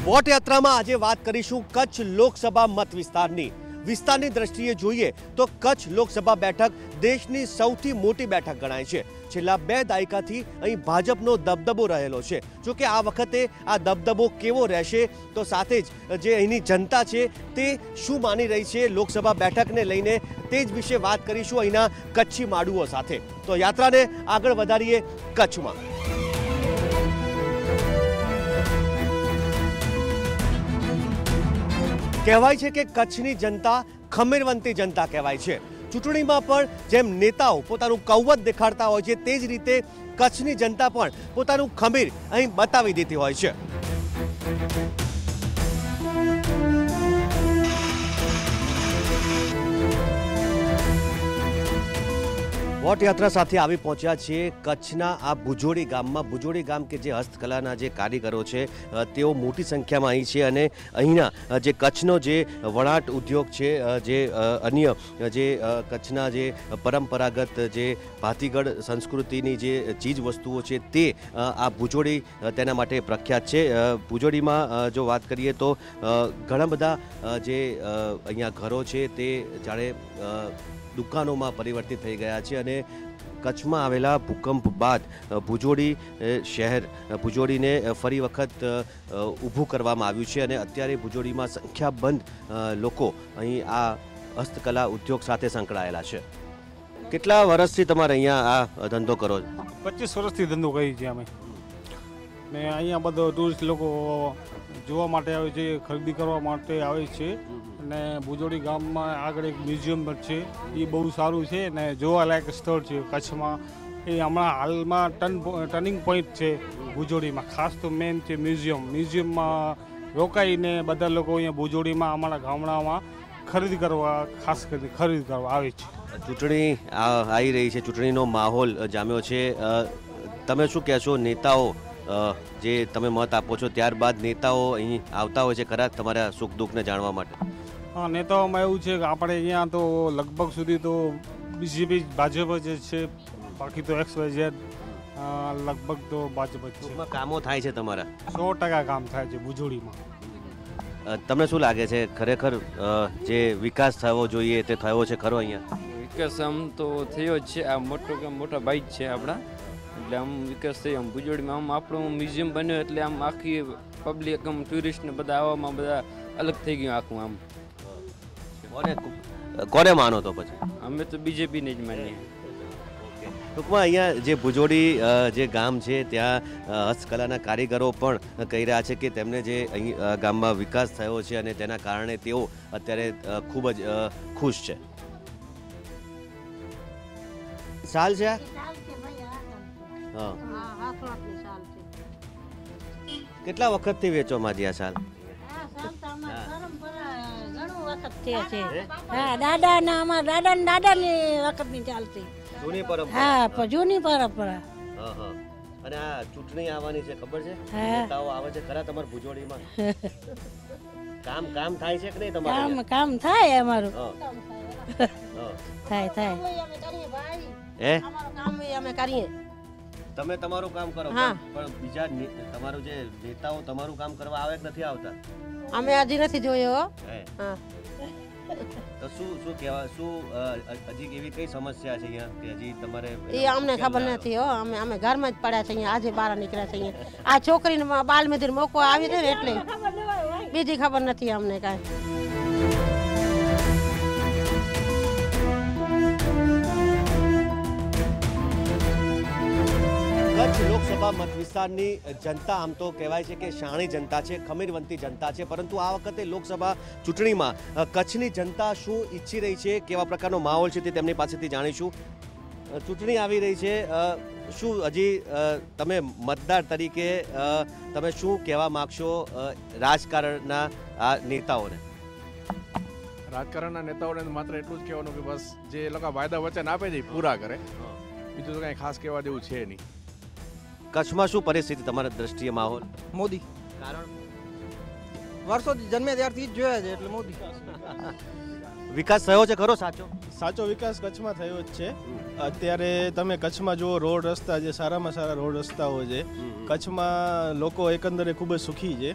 Vote યાત્રામાં આજે વાત કરીશું કચ્છ લોકસભા મત વિસ્તારની દ્રષ્ટિએ જોઈએ તો કચ્છ લોકસભા બેઠક દેશની સૌથી મોટી બેઠક ગણાય છે। છેલ્લા 2 દાયકાથી અહીં ભાજપનો દબદબો રહેલો છે। જો કે આ વખતે આ દબદબો કેવો રહેશે તો સાથે જ જે અહીંની જનતા છે તે શું માની રહી છે લોકસભા બેઠકને લઈને તે જ વિશે વાત કરીશું અહીંના કચ્છી માડુઓ સાથે। તો યાત્રાને આગળ વધારીએ કચ્છમાં। કહેવાય છે કે કચ્છની જનતા ખમીરવંતી જનતા કહેવાય છે। ચૂંટણીમાં પણ જેમ નેતાઓ પોતાનું કૌવત દેખાડતા હોય છે તે જ રીતે કચ્છની જનતા પણ પોતાનું ખમીર અહીં બતાવી દેતી હોય છે। વોટ યાત્રા સાથે આવી પહોંચ્યા છીએ કચ્છના આ ભુજોડી ગામમાં। ભુજોડી ગામ કે જે હસ્તકલાના જે કારીગરો છે તેઓ મોટી સંખ્યામાં અહીં છે અને અહીંના જે કચ્છનો જે વણાટ ઉદ્યોગ છે જે અન્ય જે કચ્છના જે પરંપરાગત જે ભાતીગળ સંસ્કૃતિની જે ચીજ વસ્તુઓ છે તે આ ભુજોડી તેના માટે પ્રખ્યાત છે। ભુજોડીમાં જો વાત કરીએ તો ઘણા બધા જે અહીંયા ઘરો છે તે જાણે દુકાનોમાં પરિવર્તિત થઈ ગયા છે અને કચ્છમાં આવેલા ભૂકંપ બાદ ભુજોડી શહેર ભુજોડીને ફરી વખત ઊભું કરવામાં આવ્યું છે અને અત્યારે ભુજોડીમાં સંખ્યાબંધ લોકો અહીં આ હસ્તકલા ઉદ્યોગ સાથે સંકળાયેલા છે। કેટલા વર્ષથી તમારે અહીંયા આ ધંધો કરો છો? 25 વર્ષથી ધંધો કરી છે અમે ને અહીંયા બધો ટુરિસ્ટ લોકો જોવા માટે આવે છે, ખરીદી કરવા માટે આવે છે અને ભુજોડી ગામમાં આગળ એક મ્યુઝિયમ છે એ બહુ સારું છે ને જોવાલાયક સ્થળ છે કચ્છમાં। એ હમણાં હાલમાં ટર્નિંગ પોઈન્ટ છે ભુજોડીમાં, ખાસ તો મેન છે મ્યુઝિયમમાં રોકાઈને બધા લોકો અહીંયા ભુજોડીમાં અમારા ગામડામાં ખરીદી કરવા ખાસ કરીને ખરીદી કરવા આવે છે। ચૂંટણી આવી રહી છે, ચૂંટણીનો માહોલ જામ્યો છે, તમે શું કહેશો? નેતાઓ જે તમે મત આપો છો ત્યારબાદ નેતાઓ અહીં આવતા હોય છે ખરા તમારા સુખ દુઃખને જાણવા માટે? હા, નેતાઓમાં એવું છે કે આપણે અહીંયા તો લગભગ સુધી તો બીજેપી ભાજપ જ છે, બાકી તો XYZ લગભગ તો ભાજપ જ છે। કામો થાય છે તમારા? 100% કામ થાય છે ભુજોડીમાં। તમને શું લાગે છે ખરેખર જે વિકાસ થવો જોઈએ તે થયો છે ખરો અહીંયા? વિકાસ આમ તો થયો જ છે, આ મોટા ભાઈ જ છે આપણા, એટલે આમ વિકાસ થયો। આમ ભુજોડીમાં આમ આપણું મ્યુઝિયમ બન્યો એટલે આમ આખી પબ્લિક આમ ટુરિસ્ટને બધા આવવામાં બધા અલગ થઈ ગયું આખું આમ। કોને માનો તો પછી? અમે તો બીજેપીને જ માનીએ। ટૂંકમાં અહીંયા જે ભુજોડી જે ગામ છે ત્યાં હસ્તકલાના કારીગરો પણ કહી રહ્યા છે કે તેમને જે અહીં ગામમાં વિકાસ થયો છે અને તેના કારણે તેઓ અત્યારે ખૂબ જ ખુશ છે। સાલ છે કેટલા વખતથી વેચો માજી આ સાલ? દાદાની વખતની ચાલતી જૂની પરંપરા। હા, જૂની પરંપરા। અને આ ચૂંટણી આવવાની છે ખબર છે? નેતાઓ આવે છે ખરા તમારા ભુજોડીમાં? કામ થાય છે કે નહીં તમારે? કામ થાય અમારું, થાય હે કામ અમે કરીએ। તમે તમારું કામ કરો પણ બીજા તમારું જે નેતાઓ તમારું કામ કરવા આવે કે નથી આવતા? અમે હજી નથી જોયો। તો શું કહેવાય, શું હજી એવી કઈ સમસ્યા છે અહીંયા કે હજી તમારે? એ અમને ખબર નથી હો, અમે ઘરમાં જ પડ્યા છે અહીંયા, આજે બહાર નીકળ્યા છે અહીંયા। આ છોકરીને બાલ મેધીર મોકો આવી છે ને એટલે બીજી ખબર નથી અમને કાંઈ। કચ્છ લોકસભા મત વિસ્તારની જનતા આમ તો કહેવાય છે કે શાણી જનતા છે, ખમીરવંતી જનતા છે, પરંતુ આ વખતે લોકસભા ચૂંટણીમાં કચ્છની જનતા શું ઈચ્છી રહી છે, કેવા પ્રકારનો માહોલ છે તે તેમની પાસેથી જાણીશું। ચૂંટણી આવી રહી છે, શું હજી તમે મતદાર તરીકે તમે શું કહેવા માગશો રાજકારણના આ નેતાઓને? રાજકારણના નેતાઓને માત્ર એટલું જ કહેવાનું કે બસ જે એ લોકો વાયદા વચન આપે છે પૂરા કરે, બીજું તો કાંઈ ખાસ કહેવા જેવું છે નહીં। કચ્છમાં શું પરિસ્થિતિ તમારા દ્રષ્ટિએ માહોલ? મોદી। કારણ વર્ષોથી જન્મે ત્યારથી જ જોયા છે એટલે મોદી। વિકાસ થયો છે ખરો? સાચો વિકાસ કચ્છમાં થયો જ છે। અત્યારે તમે કચ્છમાં જુઓ રોડ રસ્તા જે સારામાં સારા રોડ રસ્તાઓ છે. કચ્છમાં લોકો એકંદરે ખૂબ જ સુખી છે.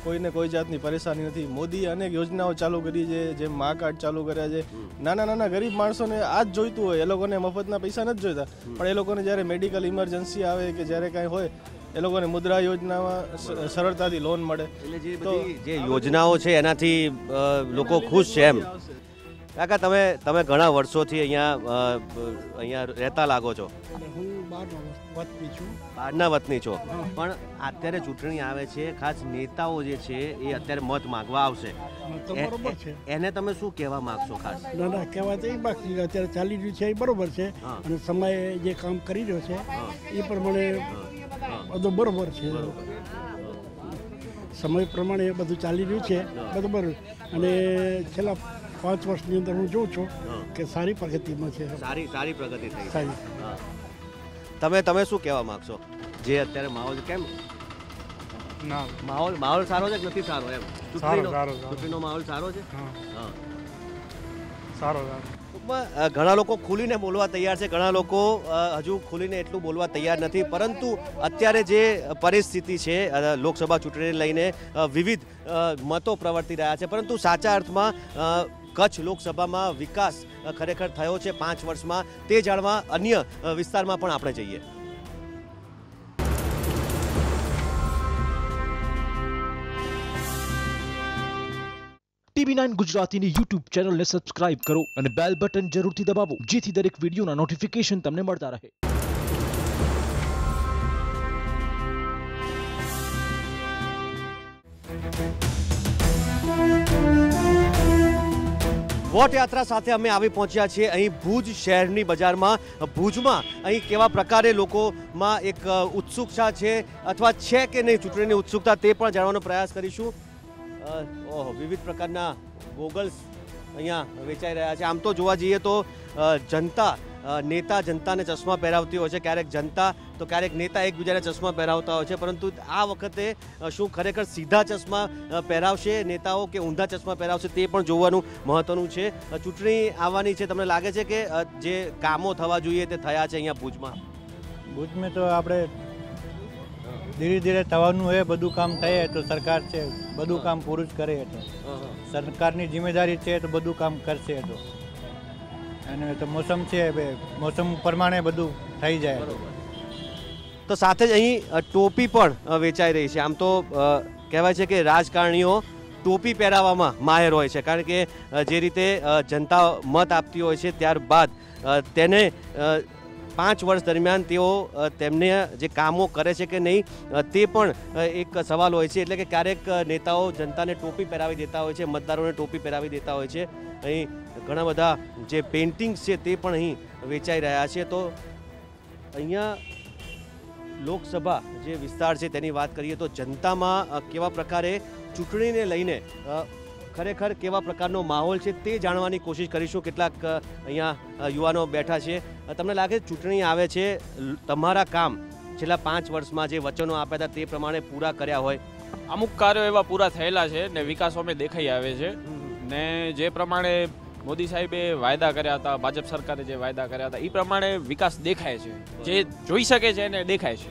કોઈને કોઈ જાતની પરેશાની નથી. મોદીએ અનેક યોજનાઓ ચાલુ કરી છે, જેમ મા કાર્ડ ચાલુ કર્યા છે. નાના નાના ગરીબ માણસોને આ જ જોઈતું હોય, એ લોકોને મફતના પૈસા નથી જોઈતા, પણ એ લોકોને જ્યારે મેડિકલ ઇમરજન્સી આવે કે જ્યારે કાંઈ હોય એ લોકોને મુદ્રા યોજનામાં સરળતાથી લોન મળે. એટલે જે બધી જે યોજનાઓ છે એનાથી લોકો ખુશ છે એમ. કાકા તમે ઘણા વર્ષોથી અહીંયા રહેતા લાગો છો. હું વતની છું. બહારના વતની છો, પણ અત્યારે ચૂંટણી આવે છે, ખાસ નેતાઓ જે છે એ અત્યારે મત માંગવા આવશે. તો બરોબર છે. એને તમે શું કહેવા માંગશો ખાસ? ના ના, કહેવા તો એ બાકી અત્યારે ચાલી રહ્યું છે એ બરોબર છે, અને સમય જે કામ કરી રહ્યો છે એ પ્રમાણે બધું બરોબર છે. સમય પ્રમાણે બધું ચાલી રહ્યું છે બરોબર. અને છેલ્લા 5 વર્ષની અંદર હું જોઉં છું કે સારી પ્રગતિમાં છે. સારી પ્રગતિ થઈ. સારી. તમે શું કહેવા માંગશો? જે અત્યારે માહોલ કેમ ના, માહોલ સારો છે કે નથી સારો એમ? ચૂંટણીનો માહોલ સારો છે. સારો. ઘણા લોકો ખુલીને બોલવા તૈયાર છે, ઘણા લોકો હજુ ખુલીને એટલું બોલવા તૈયાર નથી, પરંતુ અત્યારે જે પરિસ્થિતિ છે લોકસભા ચૂંટણીને લઈને વિવિધ મતો પ્રવર્તી રહ્યા છે, પરંતુ સાચા અર્થમાં કચ્છ લોકસભામાં વિકાસ ખરેખર થયો છે 5 વર્ષમાં, તે જાણવા અન્ય વિસ્તારમાં પણ આપણે જઈએ. TV9 ગુજરાતીની YouTube ચેનલને સબસ્ક્રાઇબ કરો અને બેલ બટન જરૂરથી દબાવો, જેથી દરેક વિડીયોના નોટિફિકેશન તમને મળતા રહે. વોટ યાત્રા સાથે અમે આવી પહોંચ્યા છીએ અહીં ભુજ શહેરની બજારમાં. ભુજમાં અહીં કેવા પ્રકારે લોકોમાં એક ઉત્સુકતા છે અથવા છે કે નહીં ચૂંટણીની ઉત્સુકતા, તે પણ જાણવાનો પ્રયાસ કરીશું. વિવિધ પ્રકારના ગોગલ્સ અહીંયા વેચાઈ રહ્યા છે. આમ તો જોવા જઈએ તો નેતા જનતાને ચશ્મા પહેરાવતી હોય છે, ક્યારેક જનતા તો ક્યારેક નેતા એકબીજાને ચશ્મા પહેરાવતા હોય છે, પરંતુ આ વખતે શું ખરેખર સીધા ચશ્મા પહેરાવશે નેતાઓ કે ઊંધા ચશ્મા પહેરાવશે તે પણ જોવાનું મહત્વનું છે. ચૂંટણી આવવાની છે, તમને લાગે છે કે જે કામો થવા જોઈએ તે થયા છે અહીંયા ભુજમાં? ભુજમાં તો આપણે ધીરે ધીરે થવાનું હોય, બધું કામ થાય તો સરકાર છે બધું કામ પૂરું જ કરે. તો સરકારની જિમ્મેદારી છે તો બધું કામ કરશે. તો અને તો મોસમ છે, મોસમ પ્રમાણે બધું થઈ જાય. તો સાથે જ અહીં ટોપી પણ વેચાઈ રહી છે. આમ તો કહેવાય છે કે રાજકારણીઓ ટોપી પહેરાવવામાં માહેર હોય છે, કારણ કે જે રીતે જનતા મત આપતી હોય છે ત્યારબાદ તેને 5 વર્ષ દરમિયાન તેઓ તેમને જે કામો કરે છે કે નહીં તે પણ એક સવાલ હોય છે. એટલે કે ક્યારેક નેતાઓ જનતાને ટોપી પહેરાવી દેતા હોય છે, મતદારોને ટોપી પહેરાવી દેતા હોય છે. અહીં ઘણા બધા જે પેઇન્ટિંગ્સ છે તે પણ અહીં વેચાઈ રહ્યા છે. તો અહીંયા લોકસભા જે વિસ્તાર છે તેની વાત કરીએ તો જનતામાં કેવા પ્રકારે ચૂંટણીને લઈને ખરેખર કેવા પ્રકારનો માહોલ છે તે જાણવાની કોશિશ કરીશું. કેટલાક અહીંયા યુવાનો બેઠા છે. તમને લાગે ચૂંટણી આવે છે, તમારા કામ છેલ્લા 5 વર્ષમાં જે વચનો આપ્યા હતા તે પ્રમાણે પૂરા કર્યા હોય? અમુક કાર્યો એવા પૂરા થયેલા છે ને વિકાસો અમે દેખાઈ આવે છે, ને જે પ્રમાણે મોદી સાહેબે વાયદા કર્યા હતા, ભાજપ સરકારે જે વાયદા કર્યા હતા એ પ્રમાણે વિકાસ દેખાય છે, જે જોઈ શકે છે એને દેખાય છે.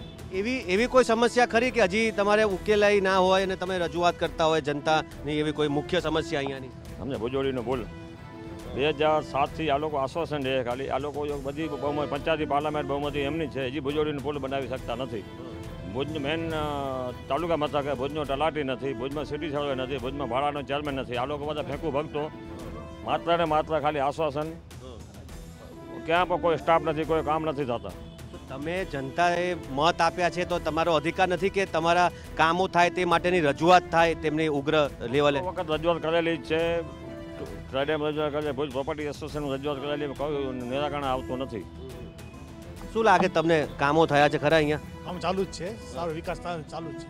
એવી કોઈ સમસ્યા ખરી કે હજી તમારે ઉકેલાઈ ના હોય અને તમે રજૂઆત કરતા હોય જનતાની, એવી કોઈ મુખ્ય સમસ્યા અહીંયાની? અમને ભુજોડીનો બોલ 2007થી આ લોકો આશ્વાસન રહે, ખાલી આ લોકો બધી બહુમતી પંચાયતી પાર્લામેન્ટ બહુમતી એમની છે, હજી ભુજોડીનો પુલ બનાવી શકતા નથી. ભુજનું મેન તાલુકા મથક ભુજનો તલાટી નથી, ભુજમાં સિટી સર્વે નથી, ભુજમાં ભાડાનો ચેરમેન નથી. આ લોકો બધા ફેંકું ભગતો માત્ર ને માત્ર ખાલી આશ્વાસન, ક્યાં પણ કોઈ સ્ટાફ નથી, કોઈ કામ નથી થતા. તમે જનતાએ મત આપ્યા છે તો તમારો અધિકાર નથી કે તમારા કામો થાય તે માટેની રજૂઆત થાય તેમની ઉગ્ર લેવલે? વખત રજૂઆત કરેલી જ છે, સ્ટેડિયમ રજૂઆત કરેલી, ભુજ પ્રોપર્ટી એસોસિએશન રજૂઆત કરેલી, કોઈ નિરાકરણ આવતું નથી. શું લાગે તમને, કામો થયા છે ખરા અહીંયા? કામ ચાલુ જ છે, સારો વિકાસ ચાલુ જ છે.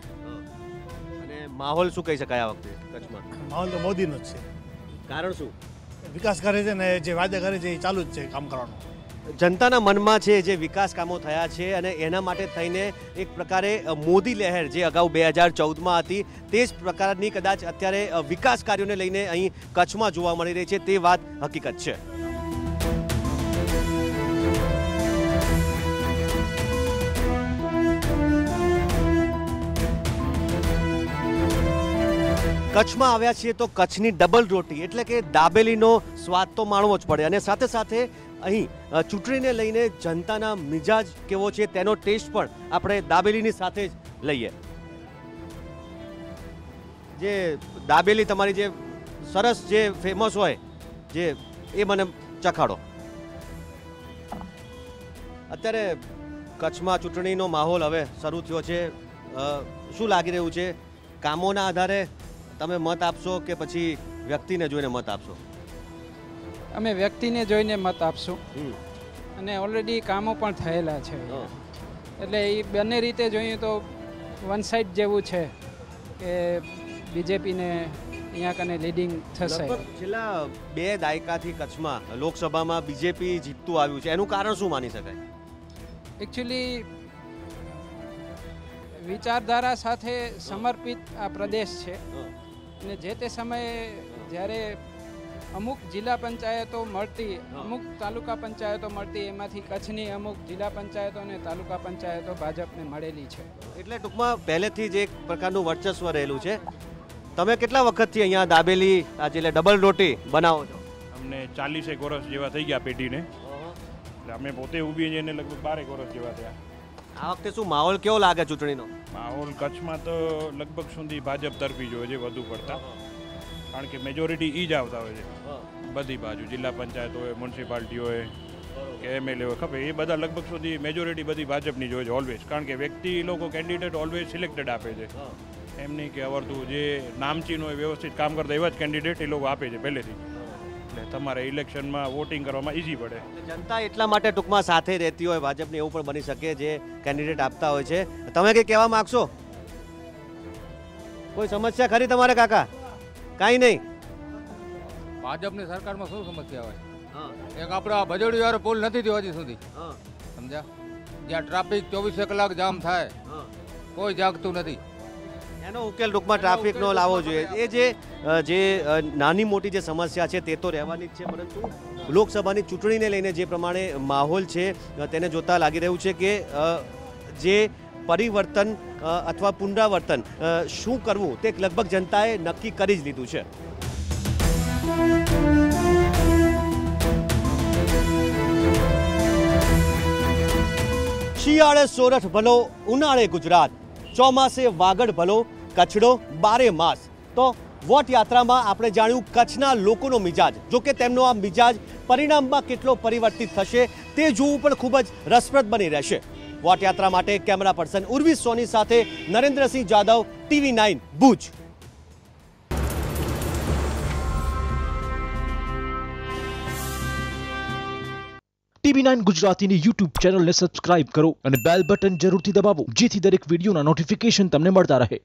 અને માહોલ શું કહી શકાય આ વખતે કચ્છમાં? માહોલ તો મોદીનો જ છે. કારણ શું? વિકાસ કરે છે ને જે વાયદા કરે છે એ ચાલુ જ છે કામ કરવાનું. જનતાના મનમાં છે જે વિકાસ કામો થયા છે અને એના માટે થઈને એક પ્રકારે મોદી લહેર જે અગાઉ 2014માં હતી તે જ પ્રકારની કદાચ અત્યારે વિકાસ કાર્યોને લઈને અહીં કચ્છમાં જોવા મળી રહી છે, તે વાત હકીકત છે. કચ્છમાં આવ્યા છીએ તો કચ્છની ડબલ રોટી એટલે કે દાબેલીનો સ્વાદ તો માણવો જ પડે અને સાથે સાથે અહીં ચૂંટણીને લઈને જનતાના મિજાજ કેવો છે તેનો ટેસ્ટ પણ આપણે દાબેલીની સાથે જ લઈએ. જે દાબેલી તમારી જે સરસ જે ફેમસ હોય જે એ મને ચખાડો. અત્યારે કચ્છમાં ચૂંટણીનો માહોલ હવે શરૂ થયો છે. શું લાગી રહ્યું છે? કામોના આધારે તમે મત આપશો કે પછી વ્યક્તિને જોઈને મત આપશો? અમે વ્યક્તિને જોઈને મત આપશું અને ઓલરેડી કામો પણ થયેલા છે એટલે એ બંને રીતે જોઈએ તો વન સાઇડ જેવું છે કે બીજેપીને અહીંયા કને લીડિંગ થશે. છેલ્લા 2 દાયકાથી કચ્છમાં લોકસભામાં બીજેપી જીતતું આવ્યું છે, એનું કારણ શું માની શકાય? એકચ્યુઅલી વિચારધારા સાથે સમર્પિત આ પ્રદેશ છે અને જે તે સમયે જ્યારે અમુક જિલ્લા પંચાયતો મળતી, અમુક તાલુકા પંચાયતો મળતી, એમાંથી કચ્છની અમુક જિલ્લા પંચાયતો અને તાલુકા પંચાયતો ભાજપને મળેલી છે. એટલે ટૂંકમાં પહેલેથી જ એક પ્રકારનું વર્ચસ્વ રહેલું છે. તમે કેટલા વખતથી અહીંયા દાબેલી આ જે ડબલ રોટી બનાવો છો? અમને 40 વર્ષ જેવા થઈ ગયા પેઢીને, એટલે અમે પોતે ઊભી જઈને લગભગ 12 વર્ષ જેવા થયા. આ વખતે શું માહોલ કેવો લાગે ચૂંટણીનો? માહોલ કચ્છમાં તો લગભગ સુધી ભાજપ તરફી જ હોય છે વધુ પડતા, કારણ કે મેજોરિટી ઈ જ આવતા હોય છે બધી બાજુ. જિલ્લા પંચાયત હોય, મ્યુનિસિપાલિટી હોય કે એમએલએ હોય, ખબર એ બધા લગભગ સુધી મેજોરિટી બધી ભાજપની જ હોય છે ઓલવેઝ, કારણ કે વ્યક્તિ લોકો કેન્ડિડેટ ઓલવેઝ સિલેક્ટેડ આપે છે. એમ નહીં કે આવડતું જે નામચીન હોય વ્યવસ્થિત કામ કરતા એવા જ કેન્ડિડેટ એ લોકો આપે છે પહેલેથી, એટલે તમારે ઇલેક્શનમાં વોટિંગ કરવામાં ઇઝી પડે. જનતા એટલા માટે ટૂંકમાં સાથે રહેતી હોય ભાજપને એવું પણ બની શકે જે કેન્ડિડેટ આપતા હોય છે. તમે કંઈ કહેવા માંગશો? કોઈ સમસ્યા ખરી તમારે કાકા? કાંઈ નહીં. ભાજપની સરકારમાં શું સમસ્યા હોય? એક આપણા ભજોડી વાળો પુલ નથી થયો હજી સુધી, સમજ્યા? જ્યાં ટ્રાફિક 24 કલાક જામ થાય, કોઈ જાગતું નથી. એનો ઉકેલ ટૂંકમાં ટ્રાફિકનો લાવવો જોઈએ. જે નાની મોટી જે સમસ્યા છે તે તો રહેવાની જ છે, પરંતુ લોકસભાની ચૂંટણીને લઈને જે પ્રમાણે માહોલ છે તેને જોતા લાગી રહ્યું છે કે જે પરિવર્તન અથવા પુનરાવર્તન શું કરવું તે લગભગ જનતાએ નક્કી કરી જ લીધું છે. શિયાળે સોરઠ ભલો, ઉનાળે ગુજરાત, ચોમાસે વાગડ ભલો, કચ્છડો 12 માસ. તો વોટ યાત્રામાં આપણે જાણ્યું કચ્છના લોકોનો મિજાજ. જો કે તેમનો આ મિજાજ પરિણામમાં કેટલો પરિવર્તિત થશે તે જોવું પણ ખૂબ જ રસપ્રદ બની રહેશે. વોટ યાત્રા માટે કેમેરા પર્સન ઉર્વી સોની સાથે નરેન્દ્રસિંહ જાદવ, TV9 ભુજ. TV9 ગુજરાતીની YouTube ચેનલને સબસ્ક્રાઇબ કરો અને બેલ બટન જરૂરથી દબાવો જેથી દરેક વિડીયોના નોટિફિકેશન તમને મળતા રહે.